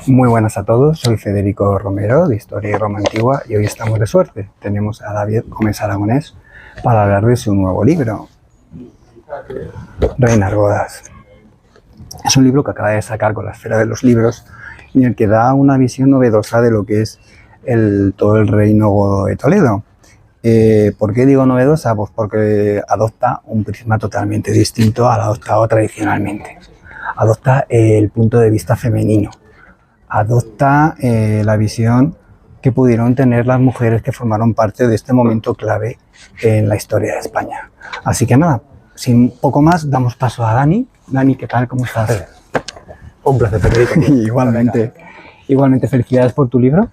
Muy buenas a todos, soy Federico Romero de Historia y Roma Antigua y hoy estamos de suerte. Tenemos a David Gómez Aragonés para hablar de su nuevo libro, Reinas Godas. Es un libro que acaba de sacar con la Esfera de los Libros y en el que da una visión novedosa de lo que es todo el reino godo de Toledo. ¿Por qué digo novedosa? Pues porque adopta un prisma totalmente distinto al adoptado tradicionalmente. Adopta el punto de vista femenino. Adopta la visión que pudieron tener las mujeres que formaron parte de este momento clave en la historia de España. Así que nada, sin poco más, damos paso a Dani. Dani, ¿qué tal? ¿Cómo estás? Un placer, Federico. Igualmente, felicidades por tu libro.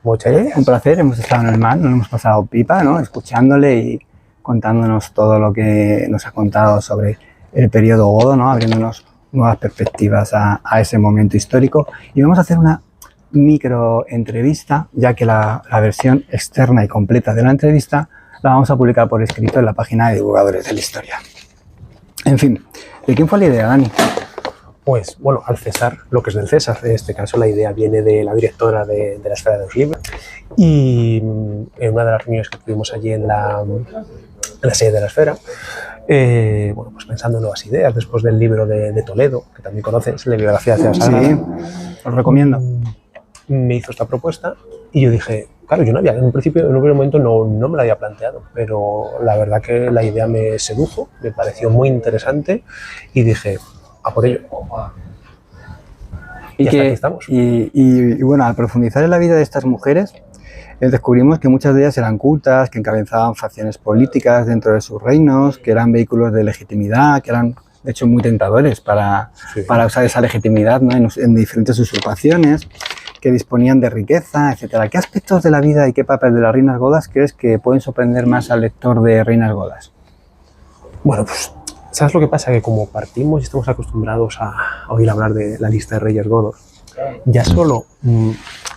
Muchas gracias. Un placer, hemos estado en el mar, nos hemos pasado pipa, ¿no? Escuchándole y contándonos todo lo que nos ha contado sobre el periodo godo, ¿no? Abriéndonos nuevas perspectivas a ese momento histórico. Y vamos a hacer una micro entrevista, ya que la versión externa y completa de la entrevista la vamos a publicar por escrito en la página de Divulgadores de la Historia. En fin, ¿de quién fue la idea, Dani? Pues bueno, al César, lo que es del César. En este caso la idea viene de la directora de la Esfera de los Libros y en una de las reuniones que tuvimos allí en la sede de la Esfera, bueno, pues pensando en nuevas ideas después del libro de Toledo, que también conoces, la biografía de César. Sí, os recomiendo. Me hizo esta propuesta y yo dije, claro, yo no había, en un principio, en un primer momento no me la había planteado, pero la verdad que la idea me sedujo, me pareció muy interesante y dije, a por ello. Y hasta aquí estamos. Y bueno, al profundizar en la vida de estas mujeres, descubrimos que muchas de ellas eran cultas, que encabezaban facciones políticas dentro de sus reinos, que eran vehículos de legitimidad, que eran de hecho muy tentadores para usar esa legitimidad, ¿no? en diferentes usurpaciones, que disponían de riqueza, etcétera. ¿Qué aspectos de la vida y qué papel de las reinas godas crees que pueden sorprender más al lector de Reinas Godas? Bueno, pues ¿sabes lo que pasa? Que como partimos y estamos acostumbrados a oír hablar de la lista de reyes godos, ya solo,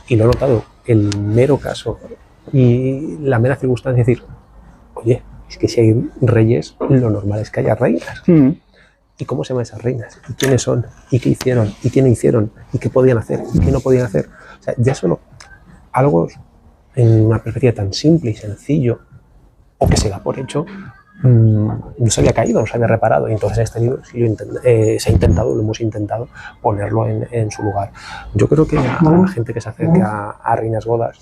y lo he notado, el mero caso y la mera circunstancia de decir, oye, es que si hay reyes, lo normal es que haya reinas. ¿Y cómo se llaman esas reinas? ¿Y quiénes son? ¿Y qué hicieron? ¿Y qué no hicieron? ¿Y qué podían hacer? ¿Y qué no podían hacer? O sea, ya solo algo en una perspectiva tan simple y sencillo, o que se da por hecho, no se había caído, no se había reparado. Y entonces este libro sí lo hemos intentado ponerlo en su lugar. Yo creo que a la gente que se acerque a Reinas Godas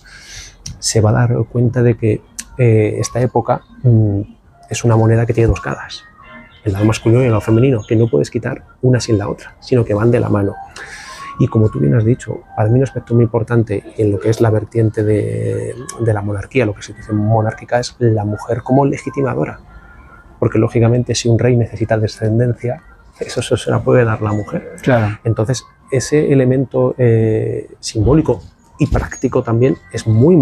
se va a dar cuenta de que esta época es una moneda que tiene dos caras, el lado masculino y el lado femenino, que no puedes quitar una sin la otra, sino que van de la mano. Y como tú bien has dicho, para mí un aspecto muy importante en lo que es la vertiente de la monarquía, lo que se dice monárquica, es la mujer como legitimadora. Porque lógicamente si un rey necesita descendencia, eso se la puede dar la mujer. Claro. Entonces ese elemento simbólico y práctico también es muy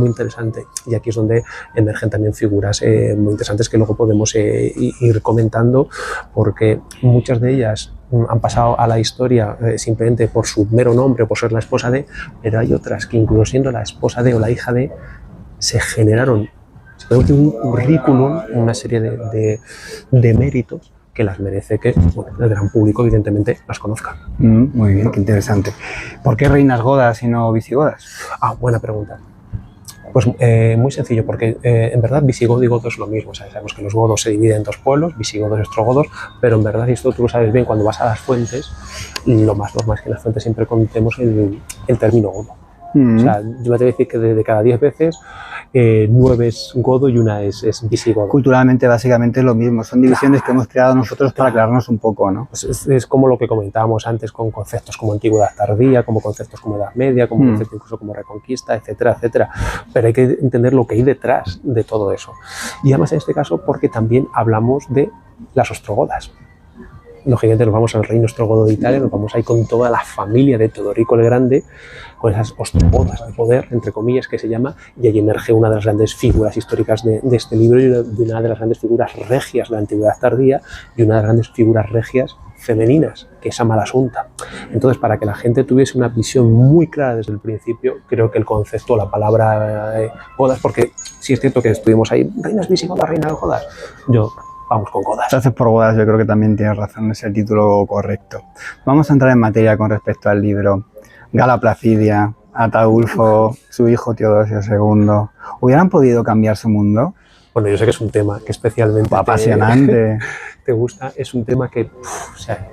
interesante, y aquí es donde emergen también figuras muy interesantes que luego podemos ir comentando, porque muchas de ellas han pasado a la historia simplemente por su mero nombre o por ser la esposa de, pero hay otras que incluso siendo la esposa de o la hija de, se generaron un currículum, una serie de méritos que las merece que el gran público evidentemente las conozca. Muy bien, qué interesante. ¿Por qué reinas godas y no visigodas? Buena pregunta. Pues muy sencillo, porque en verdad visigodo y godo es lo mismo. O sea, sabemos que los godos se dividen en dos pueblos, visigodos y ostrogodos, pero en verdad, y esto tú lo sabes bien, cuando vas a las fuentes, lo más normal es que en las fuentes siempre contemos el término godo. O sea, yo me atrevo a decir que de cada 10 veces, 9 es godo y una es visigodo. Culturalmente, básicamente es lo mismo. Son divisiones que hemos creado nosotros para aclararnos un poco, ¿no? Pues es como lo que comentábamos antes con conceptos como antigüedad tardía, como conceptos como edad media, como conceptos incluso como reconquista, etcétera, etcétera. Pero hay que entender lo que hay detrás de todo eso. Y además en este caso porque también hablamos de las ostrogodas. Lógicamente nos vamos al reino ostrogodo de Italia, nos vamos ahí con toda la familia de Teodorico el Grande, con esas ostrogodas de poder, entre comillas, que se llama, y ahí emerge una de las grandes figuras históricas de este libro y una de las grandes figuras regias de la antigüedad tardía y una de las grandes figuras regias femeninas, que es Amalasunta. Entonces, para que la gente tuviese una visión muy clara desde el principio, creo que el concepto, la palabra godas, porque sí es cierto que estuvimos ahí, reinas visigodas, reinas godas, vamos con godas. Entonces, por godas, yo creo que también tienes razón, es el título correcto. Vamos a entrar en materia con respecto al libro. Gala Placidia, Ataulfo, su hijo Teodosio II, ¿hubieran podido cambiar su mundo? Bueno, yo sé que es un tema que especialmente apasionante. Te gusta, es un tema que, o sea,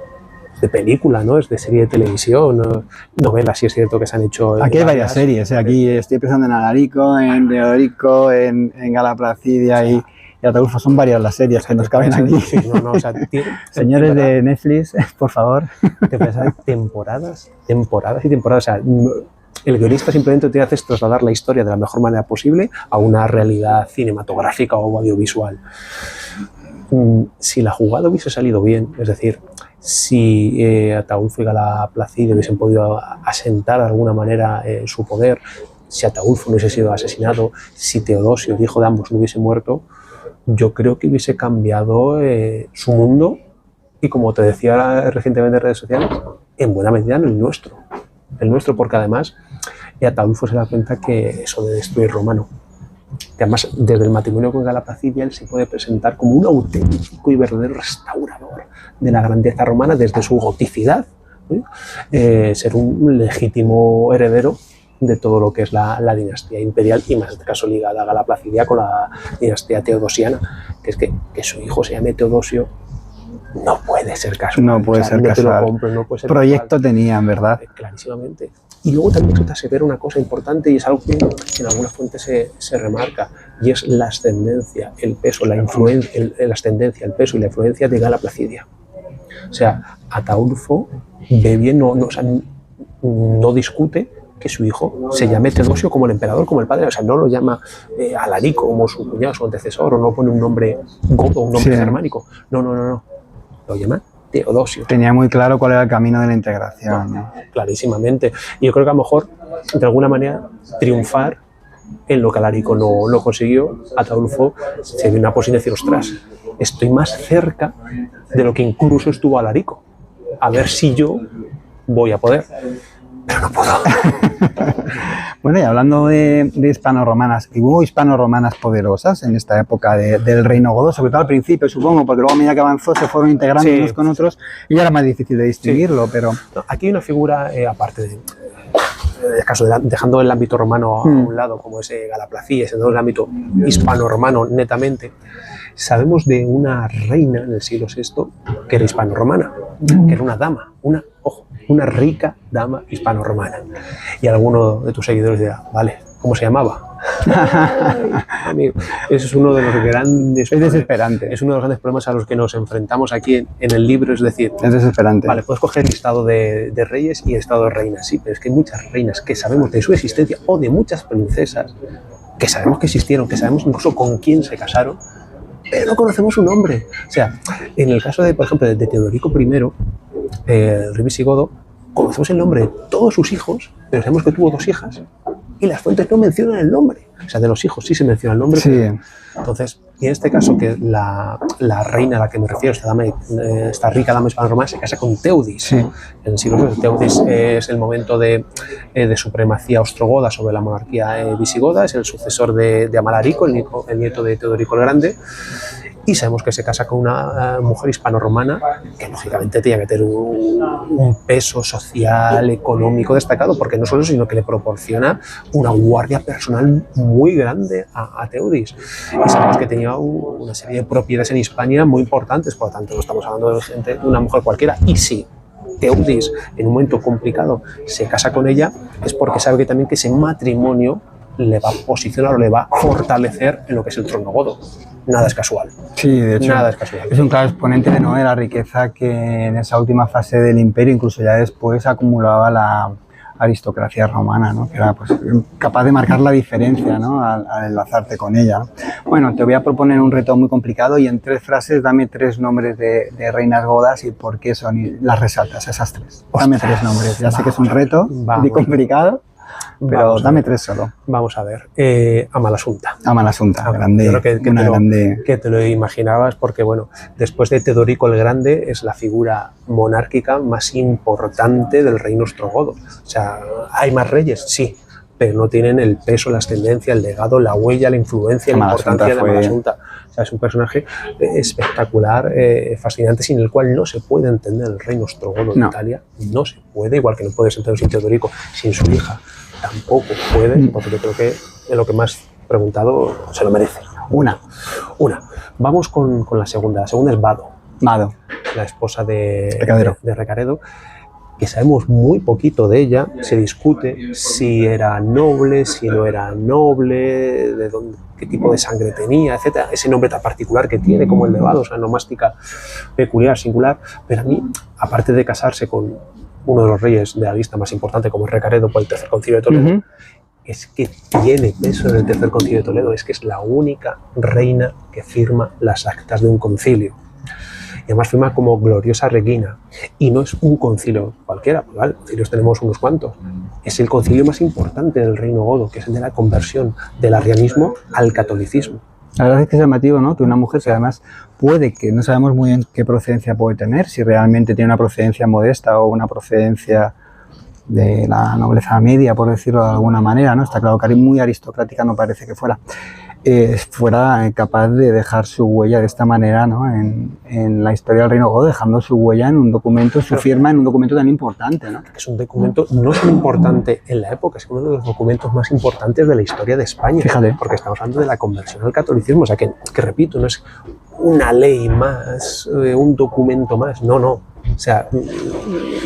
de película, ¿no? Es de serie de televisión, novelas, sí es cierto que se han hecho. Aquí hay varias series, aquí estoy pensando en Alarico, en Teodorico, en Gala Placidia y Ataulfo, son varias las series que nos caben aquí. Sí, no, o sea, señores de Netflix, por favor. Te pensas temporadas y temporadas, o sea, el guionista simplemente te hace trasladar la historia de la mejor manera posible a una realidad cinematográfica o audiovisual. Si la jugada hubiese salido bien, es decir, si Ataulfo y Gala Placidia hubiesen podido asentar de alguna manera su poder, si Ataulfo no hubiese sido asesinado, si Teodosio, el hijo de ambos, no hubiese muerto, yo creo que hubiese cambiado su mundo y, como te decía recientemente en redes sociales, en buena medida el nuestro, porque además Ataulfo se da cuenta que eso de destruir Romano, que además desde el matrimonio con Gala Placidia él se puede presentar como un auténtico y verdadero restaurador de la grandeza romana desde su goticidad, ser un legítimo heredero de todo lo que es la dinastía imperial y más en este caso ligada a Gala Placidia con la dinastía teodosiana, que es que su hijo se llame Teodosio no puede ser casual. No puede ser casual. No puede ser proyecto casual. Tenían, ¿verdad? Clarísimamente. Y luego también se ve una cosa importante y es algo que en algunas fuentes se remarca, y es la ascendencia, el peso, la influencia, la ascendencia, el peso y la influencia de Gala Placidia. O sea, Ataulfo ve bien, no discute que su hijo se llame Teodosio como el emperador, como el padre, o sea, no lo llama Alarico como su cuñado, su antecesor, o no pone un nombre godo, un nombre germánico. No. Lo llama Teodosio. Tenía muy claro cuál era el camino de la integración. ¿no? Clarísimamente. Y yo creo que a lo mejor, de alguna manera, triunfar en lo que Alarico no consiguió, Ataulfo se ve en una posición de decir, ostras, estoy más cerca de lo que incluso estuvo Alarico. A ver si yo voy a poder. Pero no puedo. Bueno, y hablando de hispano-romanas, ¿hubo hispano-romanas poderosas en esta época del reino godo? Sobre todo al principio, supongo, porque luego a medida que avanzó se fueron integrando unos con otros y ya era más difícil de distinguirlo, pero... No, aquí hay una figura, aparte de... caso dejando el ámbito romano a un lado, como es Gala Placidia, siendo el ámbito hispano-romano netamente, sabemos de una reina en el siglo VI que era hispano-romana, que era una dama, una rica dama hispano-romana. Y alguno de tus seguidores dirá, vale, ¿cómo se llamaba? Ay, amigo, ese es uno de los grandes... Es desesperante. Es uno de los grandes problemas a los que nos enfrentamos aquí en el libro, es decir... Es desesperante. Vale, puedes coger el listado de reyes y el listado de reinas, sí, pero es que hay muchas reinas que sabemos de su existencia, o de muchas princesas que sabemos que existieron, que sabemos incluso con quién se casaron, pero no conocemos su nombre. O sea, en el caso de, por ejemplo, de Teodorico I, el rey visigodo, conocemos el nombre de todos sus hijos, pero sabemos que tuvo 2 hijas y las fuentes no mencionan el nombre. O sea, de los hijos sí se menciona el nombre. Sí. Entonces, y en este caso, que la reina a la que me refiero, esta rica dama hispano-romana, se casa con Teudis. Sí. En el siglo II, Teudis es el momento de supremacía ostrogoda sobre la monarquía visigoda, es el sucesor de Amalarico, el nieto de Teodorico el Grande. Y sabemos que se casa con una mujer hispano-romana que lógicamente tenía que tener un peso social, económico destacado, porque no solo eso, sino que le proporciona una guardia personal muy grande a Teudis. Y sabemos que tenía una serie de propiedades en Hispania muy importantes, por lo tanto no estamos hablando de una mujer cualquiera. Y sí, Teudis en un momento complicado se casa con ella, es porque sabe que también que ese matrimonio le va a posicionar o le va a fortalecer en lo que es el trono godo. Nada es casual. Sí, de hecho, nada es casual. Es un claro exponente de la riqueza que en esa última fase del imperio, incluso ya después, acumulaba la aristocracia romana, ¿no? Que era pues, capaz de marcar la diferencia, ¿no? al enlazarte con ella, ¿no? Bueno, te voy a proponer un reto muy complicado y en 3 frases dame 3 nombres de reinas godas y por qué son, y las resaltas, esas 3. Dame 3 nombres. Ya sé que es un reto muy complicado, pero dame 3 solo. Vamos a ver. Amalasunta. Amalasunta, grande. Yo creo que te lo imaginabas porque, bueno, después de Teodorico el Grande es la figura monárquica más importante del reino ostrogodo. O sea, ¿hay más reyes? Sí, pero no tienen el peso, la ascendencia, el legado, la huella, la influencia, la importancia de Amalasuntha. O sea, es un personaje espectacular, fascinante, sin el cual no se puede entender el reino ostrogodo de Italia, no se puede, igual que no puedes entender un sitio Teodorico sin su hija, tampoco puede, porque yo creo que en lo que más preguntado se lo merece. Una. Vamos con la segunda. La segunda es Vado. La esposa de Recaredo, que sabemos muy poquito de ella. Se discute si era noble, si no era noble, de dónde, qué tipo de sangre tenía, etcétera. Ese nombre tan particular que tiene, como el de Vado, o sea, nomástica peculiar, singular. Pero a mí, aparte de casarse con uno de los reyes de la lista más importante, como es Recaredo, por el Tercer Concilio de Toledo, es que tiene peso en el Tercer Concilio de Toledo, es que es la única reina que firma las actas de un concilio. Y además firma como gloriosa regina. Y no es un concilio cualquiera, pues vale, concilios tenemos unos cuantos. Es el concilio más importante del reino godo, que es el de la conversión del arrianismo al catolicismo. La verdad es que es llamativo, ¿no? Que una mujer que además puede, que no sabemos muy bien qué procedencia puede tener, si realmente tiene una procedencia modesta o una procedencia de la nobleza media, por decirlo de alguna manera, ¿no? Está claro que muy aristocrática no parece que fuera capaz de dejar su huella de esta manera, ¿no? En la historia del reino godo, dejando su huella en un documento, su firma en un documento tan importante, ¿no? Es un documento no tan importante en la época, es uno de los documentos más importantes de la historia de España. Fíjate. Porque estamos hablando de la conversión al catolicismo, o sea que repito, no es una ley más, un documento más, no. O sea,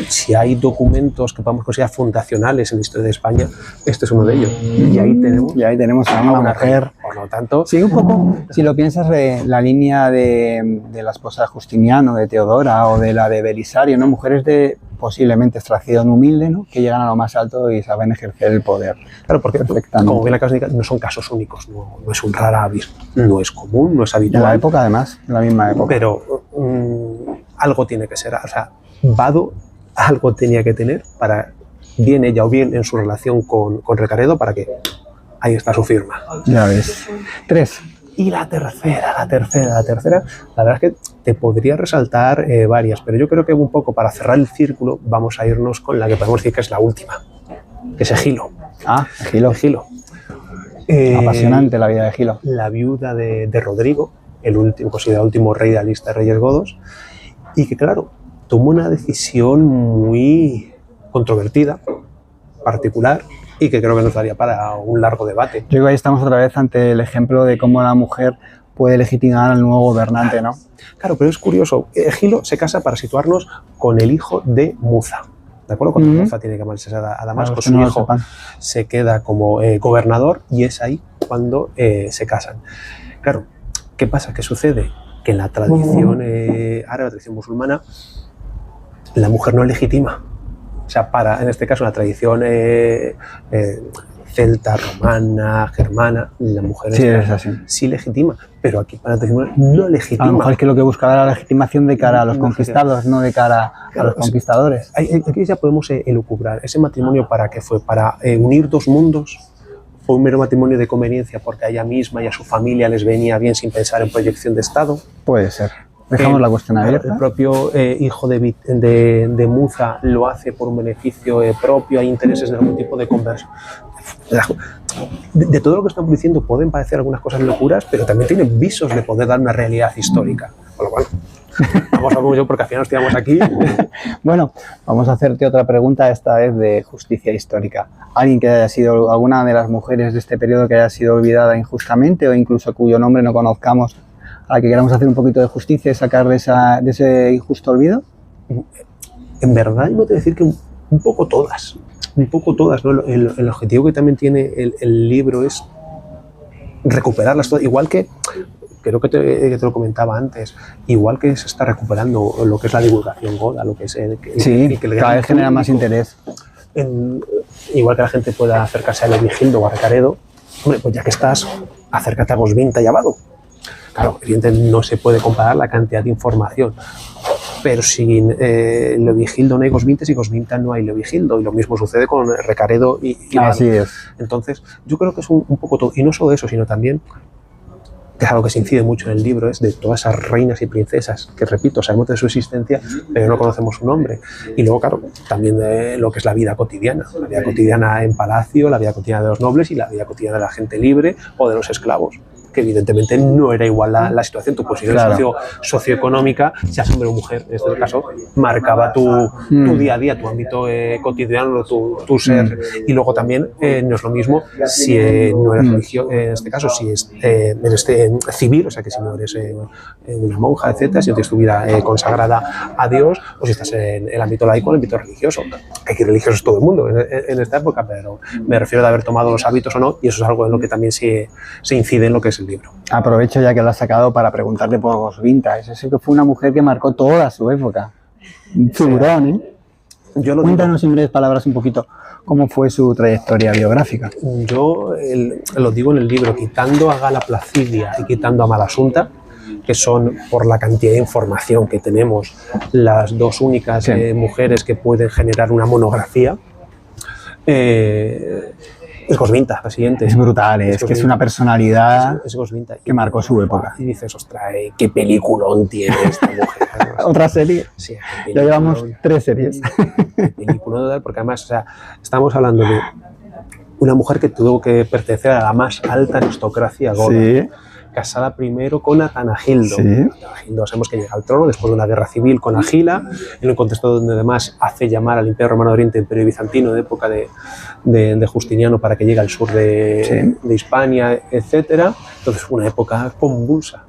si hay documentos que podemos considerar fundacionales en la historia de España, este es uno de ellos. Y ahí tenemos a una mujer. Por lo tanto, sí, un poco, si lo piensas, la línea de la esposa de Justiniano, de Teodora, o de la de Belisario, ¿no? Mujeres de posiblemente extracción humilde, ¿no? Que llegan a lo más alto y saben ejercer el poder. Claro, porque como bien acabas de indicar, no son casos únicos, no es un rara avis, no es común, no es habitual. En la época, además, en la misma época. Pero algo tiene que ser, o sea, Vado algo tenía que tener para, bien ella o bien en su relación con Recaredo, para que ahí está su firma. Ya ves. 3. Y la tercera, la verdad es que te podría resaltar varias, pero yo creo que un poco para cerrar el círculo vamos a irnos con la que podemos decir que es la última, que es Egilo. Egilo. Apasionante la vida de Egilo. La viuda de Rodrigo, el último, considerado último rey de la lista de reyes godos, y que claro, tomó una decisión muy controvertida, particular, y que creo que nos daría para un largo debate. Yo creo que ahí estamos otra vez ante el ejemplo de cómo la mujer puede legitimar al nuevo gobernante, ¿no? Claro, pero es curioso. Egilo se casa, para situarnos, con el hijo de Muza. ¿De acuerdo? Cuando Muza tiene que marcharse a Damasco, su hijo se queda como gobernador, y es ahí cuando se casan. Claro, ¿qué pasa? ¿Qué sucede? Que en la tradición árabe, la tradición musulmana, la mujer no es legítima. O sea, en este caso, la tradición celta, romana, germana, la mujer es así. Sí legitima, pero aquí para la tradición no legitima. A lo mejor es que lo que buscaba era la legitimación de cara a los conquistados, no de cara a los conquistadores. Aquí ya podemos elucubrar. Ese matrimonio, ¿para qué fue? ¿Para unir dos mundos? ¿Fue un mero matrimonio de conveniencia porque a ella misma y a su familia les venía bien sin pensar en proyección de Estado? Puede ser. Dejamos la cuestión abierta. El propio hijo de Muza lo hace por un beneficio propio, hay intereses de algún tipo de conversión. De todo lo que estamos diciendo pueden parecer algunas cosas locuras, pero también tienen visos de poder dar una realidad histórica. Con lo cual, vamos a ver yo, porque al final nos tiramos aquí. Bueno, vamos a hacerte otra pregunta, esta vez de justicia histórica. ¿Alguien que haya sido, alguna de las mujeres de este periodo que haya sido olvidada injustamente, o incluso cuyo nombre no conozcamos, a la que queramos hacer un poquito de justicia y sacar de ese injusto olvido? En verdad, yo te voy a decir que un poco todas, ¿no? El objetivo que también tiene el libro es recuperarlas todas, igual que, creo que te lo comentaba antes, igual que se está recuperando lo que es la divulgación goda, lo que es que cada vez genera más interés. Igual que la gente pueda acercarse a Leovigildo o a Recaredo, hombre, pues ya que estás, acércate a Goswinta y a Vado. Claro, evidentemente no se puede comparar la cantidad de información, pero sin Leovigildo no hay Goswinta, y Goswinta no hay Leovigildo, y lo mismo sucede con Recaredo y Así es. Entonces, yo creo que es un poco todo, y no solo eso, sino también que es algo que se incide mucho en el libro, es de todas esas reinas y princesas que, repito, sabemos de su existencia, pero no conocemos su nombre. Y luego, claro, también de lo que es la vida cotidiana en palacio, la vida cotidiana de los nobles y la vida cotidiana de la gente libre o de los esclavos, que evidentemente no era igual la situación, tu posición socioeconómica, seas hombre o mujer, en este caso, marcaba tu día a día, tu ámbito cotidiano, tu ser. Y luego también no es lo mismo si no eres religioso, en este caso, si eres civil, o sea que si no eres una monja, etcétera, si no tienes tu vida consagrada a Dios, o si estás en el ámbito laico, en el ámbito religioso. Aquí religioso es todo el mundo en esta época, pero me refiero a haber tomado los hábitos o no, y eso es algo en lo que también se incide en lo que es el libro. Aprovecho ya que lo has sacado para preguntarle por Goswinta. Eso sí que fue una mujer que marcó toda su época. Un figurón, ¿eh? Cuéntanos en breves palabras un poquito cómo fue su trayectoria biográfica. Yo lo digo en el libro, quitando a Gala Placidia y quitando a Malasunta, que son, por la cantidad de información que tenemos, las dos únicas mujeres que pueden generar una monografía. Es Goswinta, la siguiente. Es brutal, es que es una personalidad que marcó su época. Y dices, ostras, qué peliculón tiene esta mujer. ¿Otra serie? Sí. Ya llevamos 3 series. Película total, porque además, o sea, estamos hablando de una mujer que tuvo que pertenecer a la más alta aristocracia goda. Sí. Casada primero con Atanagildo. Sí. Atanagildo sabemos que llega al trono después de una guerra civil con Agila, en un contexto donde además hace llamar al Imperio Romano de Oriente Imperio Bizantino de época de Justiniano para que llegue al sur de Hispania, etc. Entonces fue una época convulsa.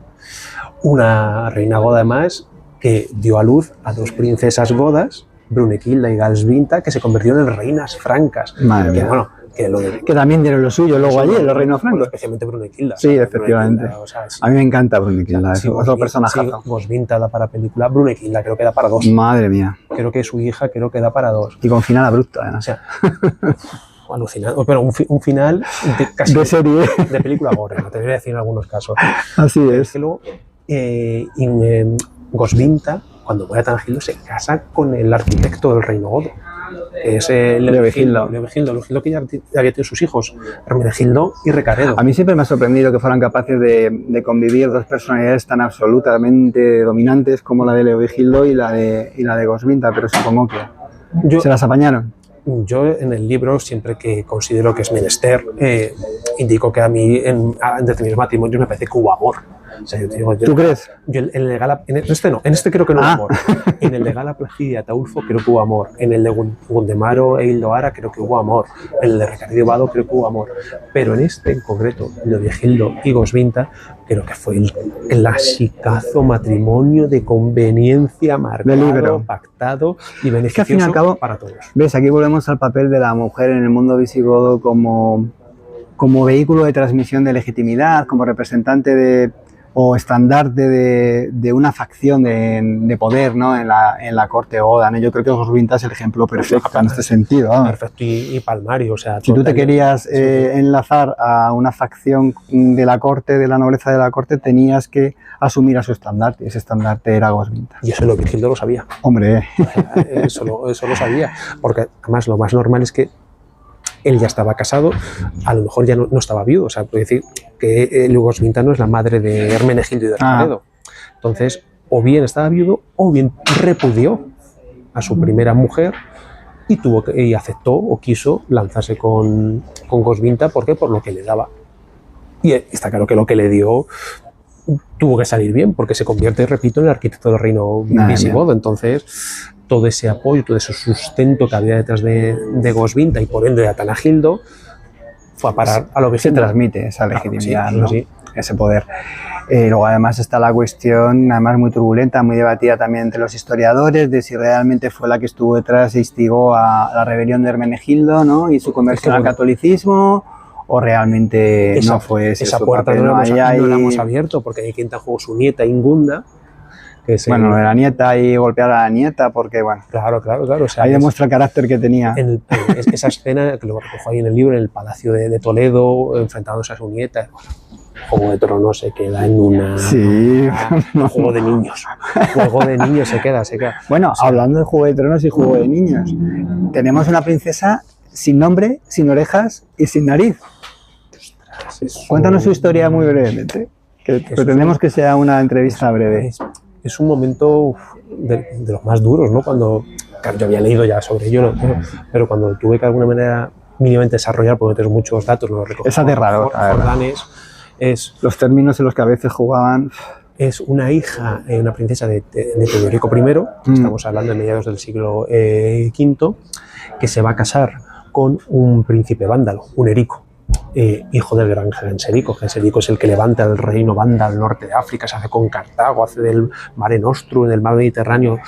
Una reina goda además que dio a luz a 2 princesas godas, Brunegilda y Galsvinta, que se convirtieron en reinas francas. Madre mía. Que también dieron lo suyo luego allí, en los reinos francos. Especialmente Brunegilda. Sí, efectivamente. O sea, a mí me encanta Brunegilda, es otro personajazo. Goswinta da para película, Brunegilda creo que da para 2. Madre mía. Creo que su hija da para 2. Y con final abrupto, además. O sea, alucinante. Pero un final casi de serie. De película gore, no te voy a decir en algunos casos. Así es. Que luego, Goswinta, cuando muere Atanagildo, se casa con el arquitecto del reino godo. Es Leovigildo, que ya había tenido sus hijos, Hermenegildo y Recaredo. A mí siempre me ha sorprendido que fueran capaces de convivir 2 personalidades tan absolutamente dominantes como la de Leovigildo y la de Goswinta, pero supongo que se las apañaron. Yo en el libro, siempre que considero que es menester, indico que a mí en determinados matrimonios me parece que hubo amor. O sea, ¿Tú crees? Yo en este creo que no hubo amor. En el de Gala Placidia y Ataulfo creo que hubo amor. En el de Gundemaro e Hildoara creo que hubo amor. En el de Recaredo Vado creo que hubo amor. Pero en este en concreto, Leovigildo y Goswinta, creo que fue el clasicazo matrimonio de conveniencia marcado, pactado y beneficioso, es que al fin y al cabo, para todos. ¿Ves? Aquí volvemos al papel de la mujer en el mundo visigodo como vehículo de transmisión de legitimidad, como representante o estandarte de una facción de poder, ¿no? en la corte goda, ¿no? Yo creo que Goswinta es el ejemplo perfecto en este sentido. Perfecto y palmario. O sea, si tú te querías enlazar a una facción de la corte, de la nobleza de la corte, tenías que asumir a su estandarte, y ese estandarte era Goswinta. Y eso Leovigildo lo sabía. Hombre. Eso lo sabía, porque además lo más normal es que él ya estaba casado, a lo mejor ya no estaba viudo, o sea, puede decir que Goswinta no es la madre de Hermenegildo y de Recaredo. Entonces, o bien estaba viudo, o bien repudió a su primera mujer y aceptó o quiso lanzarse con Goswinta. ¿Por qué? Por lo que le daba. Y está claro que lo que le dio tuvo que salir bien, porque se convierte, repito, en el arquitecto del reino visigodo. Entonces, todo ese apoyo, todo ese sustento que había detrás de Goswinta y por ende de Atanagildo fue a parar a lo que se transmite esa legitimidad, sí, ¿no? Sí. Ese poder. Luego además está la cuestión, además muy turbulenta, muy debatida también entre los historiadores, de si realmente fue la que estuvo detrás e instigó a la rebelión de Hermenegildo, ¿no? Y su conversión al catolicismo, o realmente no fue ese esa su puerta. papel, No la hemos abierto, porque hay quien jugó su nieta Ingunda. Bueno, lo de la nieta y golpear a la nieta, porque bueno, claro. O sea, ahí demuestra el carácter que tenía. Esa escena que lo recojo ahí en el libro, en el Palacio de Toledo, enfrentándose a su nieta. Juego de Tronos se queda en una... Sí. Juego de niños. Juego de niños se queda. Bueno, o sea, hablando de Juego de Tronos y Juego de niños, tenemos una princesa sin nombre, sin orejas y sin nariz. Cuéntanos su historia muy brevemente. Que pretendemos que sea una entrevista breve. Es un momento de los más duros, ¿no? Cuando, claro, yo había leído ya sobre ello, ¿no? Pero cuando tuve que de alguna manera mínimamente desarrollar, porque tengo muchos datos, lo recogí. Es aterrador, Jordanes es los términos en los que a veces jugaban. Es una hija, una princesa de Teodorico I, estamos hablando de mediados del siglo V, que se va a casar con un príncipe vándalo, un Erico. Hijo del gran Genserico. Genserico es el que levanta el reino vándalo al norte de África, se hace con Cartago, hace del Mare Nostrum, del mar Mediterráneo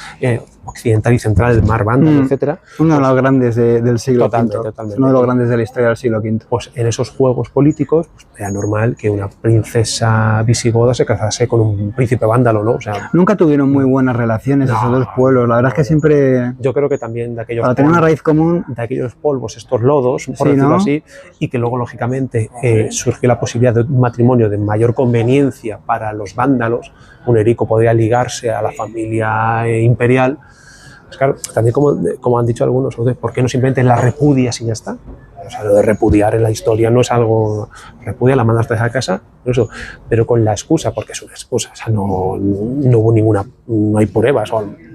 occidental y central, del mar vándalo, etcétera. Uno de los grandes del siglo V. Totalmente. Uno de los grandes de la historia del siglo V. Pues en esos juegos políticos pues, era normal que una princesa visigoda se casase con un príncipe vándalo, ¿no? O sea, nunca tuvieron muy buenas relaciones esos dos pueblos. La verdad es que siempre... Yo creo que también de aquellos... Para tener una raíz común... De aquellos polvos, estos lodos, por decirlo así, y que luego, lógicamente, surgió la posibilidad de un matrimonio de mayor conveniencia para los vándalos. Un Erico podría ligarse a la familia imperial. Pues claro, también como han dicho algunos, ¿por qué no simplemente la repudias y ya está? O sea, lo de repudiar en la historia no es algo... Repudia, la mandaste a casa, eso, pero con la excusa, porque es una excusa, o sea, no hubo ninguna... No hay pruebas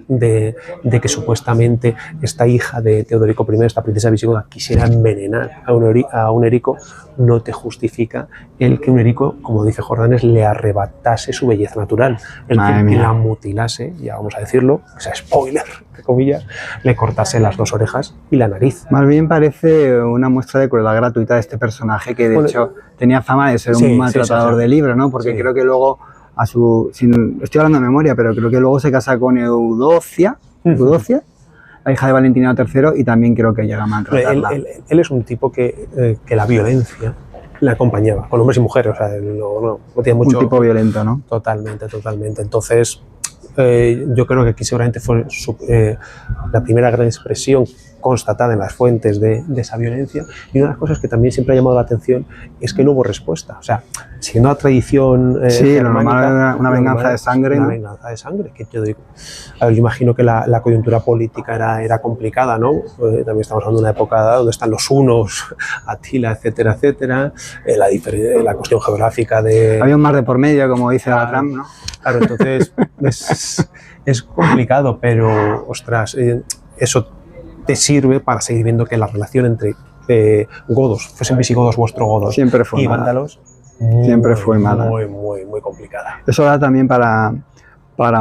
de que supuestamente esta hija de Teodorico I, esta princesa visigoda, quisiera envenenar a un Erico. No te justifica el que un Erico, como dice Jordanes, le arrebatase su belleza natural, el que la mutilase, ya vamos a decirlo, o sea, spoiler, entre comillas, le cortase las dos orejas y la nariz. Más bien parece una muestra de crueldad gratuita de este personaje que de hecho tenía fama de ser un maltratador de libros, ¿no? Porque creo que luego estoy hablando de memoria, pero creo que luego se casa con Eudocia, la hija de Valentiniano III, y también creo que llega a maltratarla. Él es un tipo que la violencia le acompañaba, con hombres y mujeres, o sea, no tiene mucho... Un tipo violento, ¿no? Totalmente. Entonces, yo creo que aquí seguramente fue la primera gran expresión constatada en las fuentes de esa violencia, y una de las cosas que también siempre ha llamado la atención es que no hubo respuesta. O sea, siguiendo la tradición germánica, una venganza de sangre. Una venganza de sangre, que yo digo. A ver, yo imagino que la coyuntura política era complicada, ¿no? También estamos hablando de una época donde están los hunos, Atila, etcétera. La cuestión geográfica de... Había un mar de por medio, como dice la Trump, ¿no? Claro, entonces es complicado, pero, ostras, eso te sirve para seguir viendo que la relación entre godos, fuesen visigodos u ostrogodos, siempre fue y mala. Vándalos, Siempre fue mala. Muy complicada. Eso da también para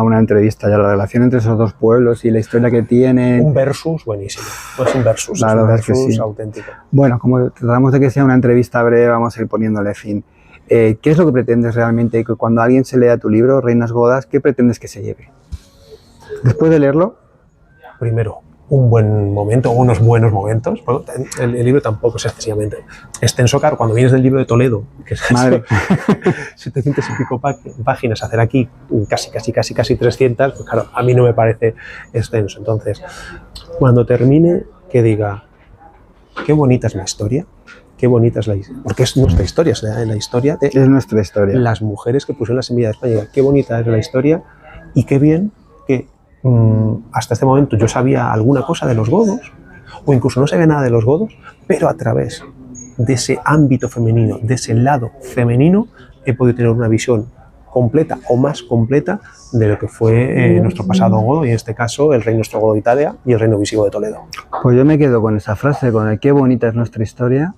una entrevista, ya la relación entre esos dos pueblos y la historia que tienen. Un versus buenísimo, pues un versus, la verdad es que sí. Auténtico. Bueno, como tratamos de que sea una entrevista breve, vamos a ir poniéndole fin. ¿Qué es lo que pretendes realmente? Que cuando alguien se lea tu libro, Reinas Godas, ¿qué pretendes que se lleve? Después de leerlo, primero, un buen momento, unos buenos momentos. El libro tampoco es excesivamente extenso, claro, cuando vienes del libro de Toledo, que es 700 y pico páginas, hacer aquí casi 300, pues claro, a mí no me parece extenso. Entonces, cuando termine, que diga, qué bonita es la historia, qué bonita es la historia, porque es nuestra historia, o sea, la historia de... Es nuestra historia. Las mujeres que pusieron la semilla de España, qué bonita es la historia, y qué bien que hasta este momento yo sabía alguna cosa de los godos, o incluso no sabía nada de los godos, pero a través de ese ámbito femenino, de ese lado femenino, he podido tener una visión completa o más completa de lo que fue nuestro pasado godo, y en este caso el reino ostrogodo de Italia y el reino visigodo de Toledo. Pues yo me quedo con esa frase, con el qué bonita es nuestra historia,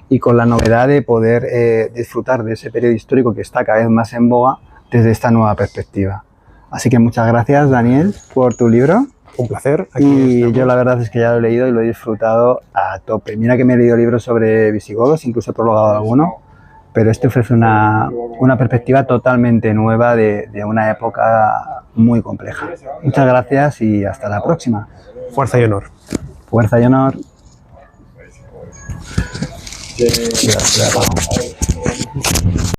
y con la novedad de poder disfrutar de ese periodo histórico que está cada vez más en boga desde esta nueva perspectiva. Así que muchas gracias, Daniel, por tu libro. Un placer. Y yo la verdad es que ya lo he leído y lo he disfrutado a tope. Mira que me he leído libros sobre visigodos, incluso he prologado alguno, pero este ofrece una perspectiva totalmente nueva de una época muy compleja. Muchas gracias y hasta la próxima. Fuerza y honor. Fuerza y honor.